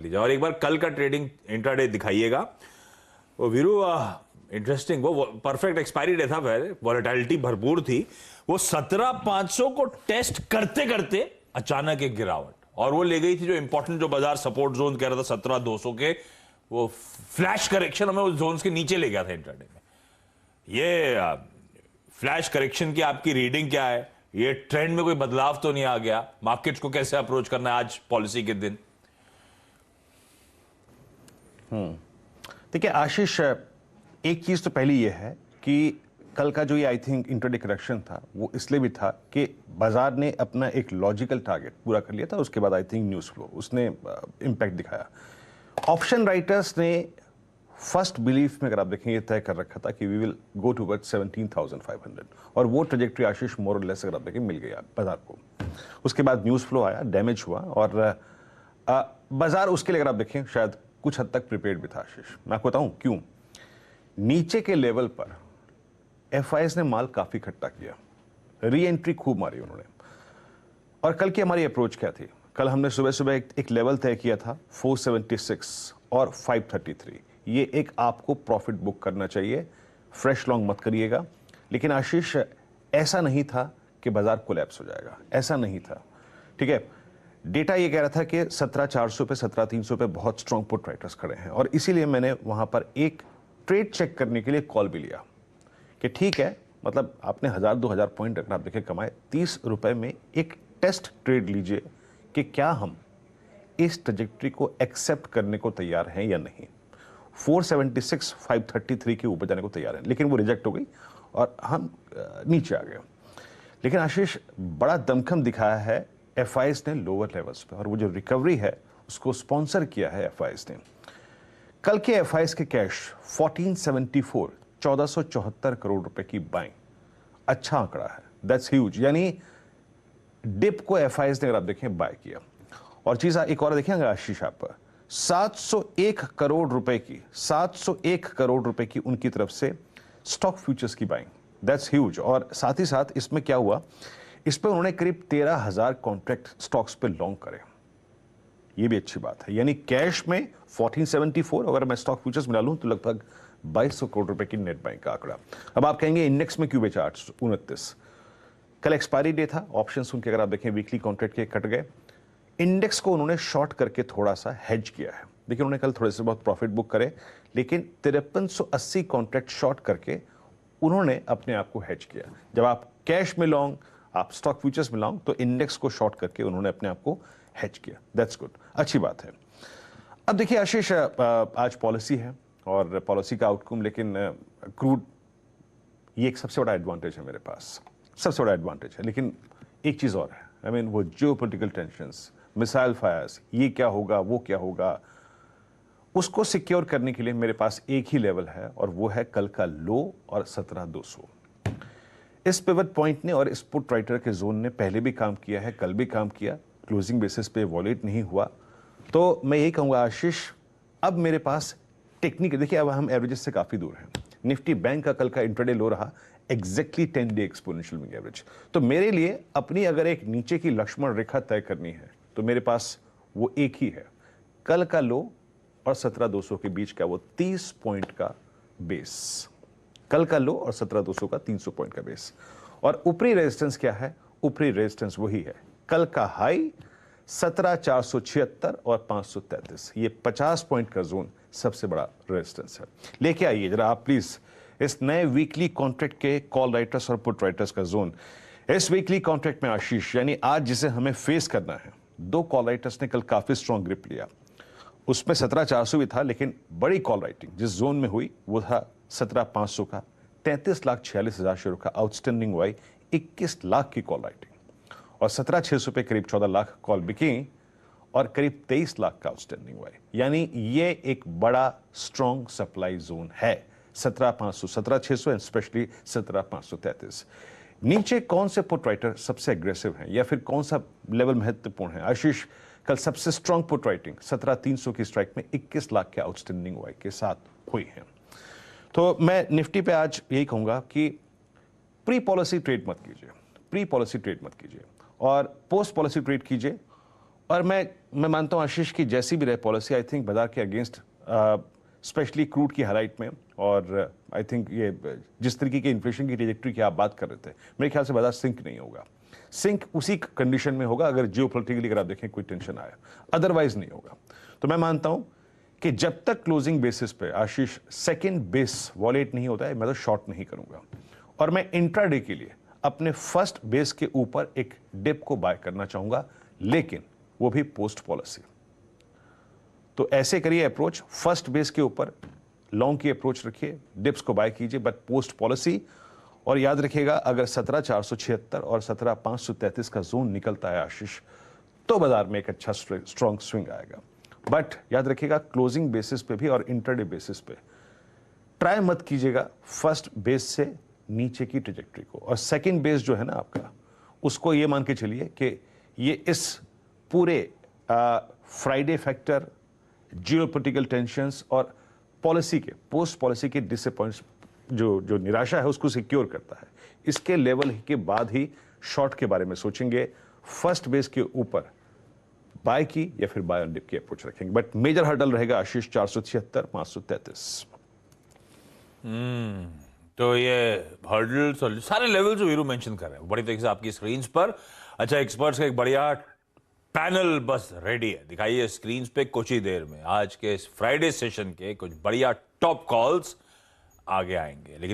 लीजिए और एक बार कल का ट्रेडिंग इंट्राडे दिखाइएगा। वो वीरू इंटरेस्टिंग, वो परफेक्ट एक्सपायरी डे था, वॉलेटिलिटी भरपूर थी। वो 17,500 को टेस्ट करते करते अचानक एक गिरावट, और वो ले गई थी जो इंपॉर्टेंट, जो बाजार सपोर्ट जोन कह रहा था 17,200 के, वो फ्लैश करेक्शन हमें उस जोन के नीचे ले गया था इंट्राडे में। ये फ्लैश करेक्शन की आपकी रीडिंग क्या है? ये ट्रेंड में कोई बदलाव तो नहीं आ गया? मार्केट्स को कैसे अप्रोच करना है आज पॉलिसी के दिन? देखिए आशीष, एक चीज तो पहली ये है कि कल का जो ये आई थिंक इंट्राडे करेक्शन था वो इसलिए भी था कि बाजार ने अपना एक लॉजिकल टारगेट पूरा कर लिया था। उसके बाद आई थिंक न्यूज़ फ्लो उसने इम्पैक्ट दिखाया। ऑप्शन राइटर्स ने फर्स्ट बिलीफ में अगर आप देखें ये तय कर रखा था कि वी विल गो टुवर्ड 17,500, और वो ट्रेजेक्ट्री आशीष मोर और लेस अगर आप देखें मिल गया बाजार को। उसके बाद न्यूज़ फ्लो आया, डैमेज हुआ, और बाजार उसके लिए अगर आप देखें शायद कुछ हद तक प्रिपेयर्ड भी था आशीष। मैं आपको बताऊं क्यों। नीचे के लेवल पर एफआईएस ने माल काफी इकट्ठा किया, री एंट्री खूब मारी उन्होंने। और कल की हमारी अप्रोच क्या थी? कल हमने सुबह सुबह एक लेवल तय किया था 476 और 533। ये एक आपको प्रॉफिट बुक करना चाहिए, फ्रेश लॉन्ग मत करिएगा। लेकिन आशीष ऐसा नहीं था कि बाजार कोलैप्स हो जाएगा, ऐसा नहीं था। ठीक है, डेटा ये कह रहा था कि 17,400 पे 17,300 पे बहुत स्ट्रॉन्ग पुट राइटर्स खड़े हैं, और इसीलिए मैंने वहां पर एक ट्रेड चेक करने के लिए कॉल भी लिया कि ठीक है, मतलब आपने 1,000-2,000 पॉइंट अगर आप देखें कमाए, 30 रुपए में एक टेस्ट ट्रेड लीजिए कि क्या हम इस ट्रेजेक्ट्री को एक्सेप्ट करने को तैयार हैं या नहीं। 476 533 के ऊपर जाने को तैयार है, लेकिन वो रिजेक्ट हो गई और हम नीचे आ गए। लेकिन आशीष बड़ा दमखम दिखाया है एफआईएस ने लोअर लेवल्स पे, और वो जो रिकवरी है उसको स्पॉन्सर किया है एफआईएस ने। कल के एफआईएस के कैश 1474 1474 करोड़ रुपए की बाइंग, अच्छा आंकड़ा है, दैट्स ह्यूज। यानी डिप को एफआईएस ने अगर आप देखें बाय किया। और चीज एक और देखें अगर आशीष आप, 701 करोड़ रुपए की 701 करोड़ रुपए की उनकी तरफ से स्टॉक फ्यूचर्स की बाइंग, दैट्स ह्यूज। और साथ ही साथ इसमें क्या हुआ, इस पर उन्होंने करीब 13,000 कॉन्ट्रैक्ट स्टॉक्स पे लॉन्ग करे, ये भी अच्छी बात है। यानी कैश में 1474, अगर मैं स्टॉक फ्यूचर्स मिला लूं तो लगभग 2200 करोड़ रुपए की नेट बाइंग का आंकड़ा। अब आप कहेंगे इंडेक्स में क्यों बेचा 829? कल एक्सपायरी डे था, ऑप्शंस उनके अगर आप देखें वीकली कॉन्ट्रैक्ट के कट गए। इंडेक्स को उन्होंने शॉर्ट करके थोड़ा सा हेज किया है। देखिए उन्होंने कल थोड़े से बहुत प्रॉफिट बुक करे, लेकिन 5380 कॉन्ट्रैक्ट शॉर्ट करके उन्होंने अपने आप को हेज किया। जब आप कैश में लॉन्ग, आप स्टॉक फ्यूचर्स में लॉन्ग, तो इंडेक्स को शॉर्ट करके उन्होंने अपने आप को हेज किया, दैट्स गुड, अच्छी बात है। अब देखिए आशीष, आज पॉलिसी है और पॉलिसी का आउटकम, लेकिन क्रूड ये एक सबसे बड़ा एडवांटेज है मेरे पास, सबसे बड़ा एडवांटेज है। लेकिन एक चीज और है, आई मीन वो जियोपॉलिटिकल टेंशंस, मिसाइल फायर्स, ये क्या होगा वो क्या होगा, उसको सिक्योर करने के लिए मेरे पास एक ही लेवल है, और वो है कल का लो और 17,200। इस पिवट पॉइंट ने और इस पुट राइटर के जोन ने पहले भी काम किया है, कल भी काम किया, क्लोजिंग बेसिस पे वॉलेट नहीं हुआ। तो मैं यही कहूंगा आशीष, अब मेरे पास टेक्निक, देखिए अब हम एवरेजेस से काफी दूर हैं। निफ्टी बैंक का कल का इंट्राडे लो रहा exactly 10 day exponential moving average. तो मेरे लिए अपनी अगर एक नीचे की लक्ष्मण रेखा तय करनी है तो मेरे पास वो एक ही है, कल का लो और 17,200 के बीच का वो 30 पॉइंट का बेस। कल का लो और 17,200 का 300 पॉइंट का बेस। और ऊपरी रेजिस्टेंस क्या है? ऊपरी रेजिस्टेंस वही है, कल का हाई 17,476 और 533। ये 50 पॉइंट का जोन सबसे बड़ा रेजिस्टेंस है। लेके आइए जरा आप प्लीज इस नए वीकली कॉन्ट्रैक्ट के कॉल राइटर्स और पुट राइटर्स का जोन। इस वीकली कॉन्ट्रैक्ट में आशीष, यानी आज जिसे हमें फेस करना है, दो कॉल राइटर्स ने कल काफी स्ट्रॉन्ग ग्रिप लिया। उसमें 17,400 भी था, लेकिन बड़ी कॉल राइटिंग जिस जोन में हुई वो था 17,500 का, 33,46,000 शेयरों का आउटस्टैंडिंग वाई, 21 लाख की कॉल राइटिंग, और 17,600 पे करीब 14 लाख कॉल बिकी और करीब 23 लाख का आउटस्टैंडिंग वाई। यानी ये एक बड़ा स्ट्रॉन्ग सप्लाई जोन है 17,500, 17,600 एंड स्पेशली 17,533। नीचे कौन से पुट राइटर सबसे एग्रेसिव हैं या फिर कौन सा लेवल महत्वपूर्ण है? आशीष, कल सबसे स्ट्रॉन्ग पुट राइटिंग 17,300 की स्ट्राइक में 21 लाख के आउटस्टैंडिंग वाई के साथ हुई है। तो मैं निफ्टी पे आज यही कहूंगा कि प्री पॉलिसी ट्रेड मत कीजिए, प्री पॉलिसी ट्रेड मत कीजिए, और पोस्ट पॉलिसी ट्रेड कीजिए। और मैं मानता हूं आशीष की जैसी भी रहे पॉलिसी, आई थिंक बाजार के अगेंस्ट, स्पेशली क्रूड की हाइलाइट में, और आई थिंक ये जिस तरीके की इन्फ्लेशन की ट्रेजेक्टरी की आप बात कर रहे थे, मेरे ख्याल से बाजार सिंक नहीं होगा। सिंक उसी कंडीशन में होगा अगर जियोपॉलिटिकली अगर आप देखें कोई टेंशन आया, अदरवाइज नहीं होगा। तो मैं मानता हूं कि जब तक क्लोजिंग बेसिस पे आशीष सेकंड बेस वॉलेट नहीं होता है, मैं तो शॉर्ट नहीं करूंगा। और मैं इंट्राडे के लिए अपने फर्स्ट बेस के ऊपर एक डिप को बाय करना चाहूंगा, लेकिन वो भी पोस्ट पॉलिसी। तो ऐसे करिए अप्रोच, फर्स्ट बेस के ऊपर लॉन्ग की अप्रोच रखिए, डिप्स को बाय कीजिए बट पोस्ट पॉलिसी। और याद रखिएगा अगर 17,476 और 17,533 का जोन निकलता है आशीष, तो बाजार में एक अच्छा स्ट्रॉन्ग स्विंग आएगा। बट याद रखिएगा क्लोजिंग बेसिस पे भी और इंटरडे बेसिस पे ट्राई मत कीजिएगा फर्स्ट बेस से नीचे की ट्रेजेक्टरी को। और सेकंड बेस जो है ना आपका, उसको ये मान के चलिए कि ये इस पूरे फ्राइडे फैक्टर, जियोपॉलिटिकल टेंशंस और पॉलिसी के पोस्ट पॉलिसी के डिसअपॉइंट्स, जो निराशा है उसको सिक्योर करता है। इसके लेवल के बाद ही शॉर्ट के बारे में सोचेंगे, फर्स्ट बेस के ऊपर बाय की या फिर बाय ऑन डिप की अप्रोच रखेंगे। बट मेजर हर्डल रहेगा आशीष 476, 533। तो ये हर्डल्स और सारे लेवल्स जो वीरू मेंशन कर रहे हैं बड़ी तरीके से आपकी स्क्रीन पर। अच्छा, एक्सपर्ट्स का एक बढ़िया पैनल बस रेडी है, दिखाइए स्क्रीन पे कुछ ही देर में। आज के इस फ्राइडे सेशन के कुछ बढ़िया टॉप कॉल्स आगे आएंगे, लेकिन